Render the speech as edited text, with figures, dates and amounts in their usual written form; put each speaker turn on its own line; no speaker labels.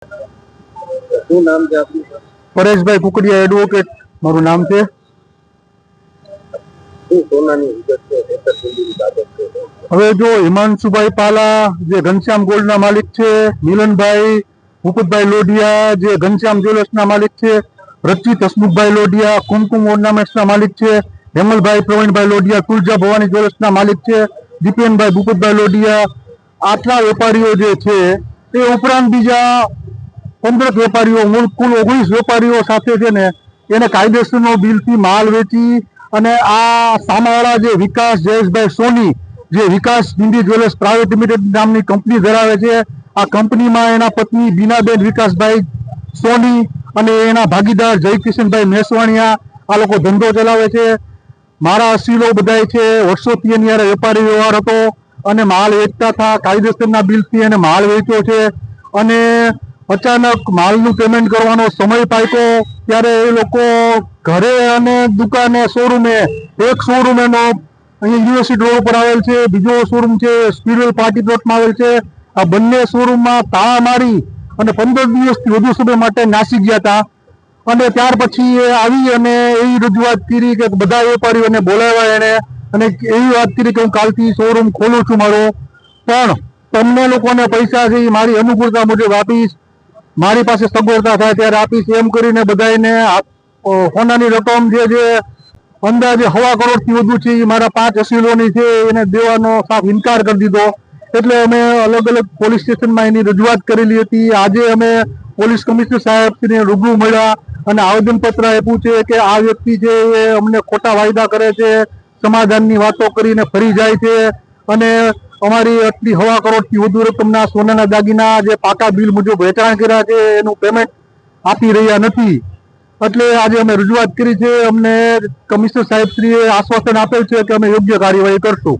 શું નામ છે આપનું?
પરેશભાઈ કુકડિયા એડવોકેટ મારું નામ છે.
શું સોનાની વિગત છે, છેતરપિંડીની બાબત છે?
હવે જો હિમાંશુભાઈ પાલા જે ઘનશ્યામ ગોલ્ડના માલિક છે, મિલનભાઈ મુકુટભાઈ લોઢિયા જે ઘનશ્યામ જ્વેલર્સના માલિક છે, રચિત હસમુખભાઈ લોઢિયા કુમકુમ ઓર્નામેન્ટ્સના માલિક છે, હેમલભાઈ પ્રવીણભાઈ લોઢિયા તુલજા ભવાની જ્વેલર્સના માલિક છે, દીપેનભાઈ ભૂપતભાઈ લોઢિયા, આટલા વેપારીઓ જે છે એ ઉપરાંત બીજા 15 વેપારીઓ, મૂળ કુલ 19 વેપારીઓ સાથે છે ને એને કાયદેસરનો બિલથી માલ વેચી અને આ સામાવાળા જે વિકાસ જયેશભાઈ સોની જે વિકાસ ઇન્ડી જ્વેલર્સ પ્રાઇવેટ લિમિટેડ નામની કંપની ધરાવે છે, આ કંપનીમાં એના પત્ની બીનાબેન વિકાસભાઈ સોની અને એના ભાગીદાર જયકિશનભાઈ મેસવાણિયા આ લોકો ધંધો ચલાવે છે. મારા અસીલો બધાય છે, વર્ષોથી એની હારે વેપારી વ્યવહાર હતો અને માલ વેચતા હતા. કાયદેસરના બિલથી એને માલ વેચ્યો છે અને અચાનક માલનું પેમેન્ટ કરવાનો સમય પાક્યો ત્યારે એ લોકો ઘરે અને દુકાને શોરૂમે, એક શોરૂમ એનો અહીંયા યુનિવર્સિટી રોડ ઉપર આવેલ છે, બીજો શોરૂમ છે સ્પીડવેલ પાર્ટી પ્લોટમાં આવેલ છે. આ બંને શોરૂમમાં તાળા મારી અને 15 દિવસથી વધુ સમય માટે નાસી ગયા હતા અને ત્યાર પછી એ આવી અને એવી રજૂઆત કરી કે બધા વેપારીઓને બોલાવ્યા એને અને એવી વાત કરી કે હું કાલથી શોરૂમ ખોલું છું મારો, પણ તમને લોકોને પૈસા છે એ મારી અનુકૂળતા મુજબ આપીશ, મારી પાસે સગવડતા થાય ત્યારે આપીશ એમ કરીને બધાને સોનાની રકમ જે અંદાજે 1.25 કરોડથી વધુ છે એ મારા 5 અસીલોની છે એને દેવાનો સાફ ઇનકાર કરી દીધો. એટલે અમે અલગ અલગ પોલીસ સ્ટેશનમાં એની રજૂઆત કરેલી હતી. આજે અમે પોલીસ કમિશનર સાહેબને રૂબરૂ મળ્યા અને આવેદનપત્ર આપ્યું છે કે આ વ્યક્તિ છે એ અમને ખોટા વાયદા કરે છે, સમાધાનની વાતો કરીને ફરી જાય છે અને અમારી આટલી 1.25 કરોડથી વધુ રકમના સોનાના દાગીના જે પાકા બિલ મુજબ વેચાણ કર્યા છે એનું પેમેન્ટ આપી રહ્યા નથી. એટલે આજે અમે રજૂઆત કરી છે. અમને કમિશનર સાહેબશ્રીએ આશ્વાસન આપેલ છે કે અમે યોગ્ય કાર્યવાહી કરશું.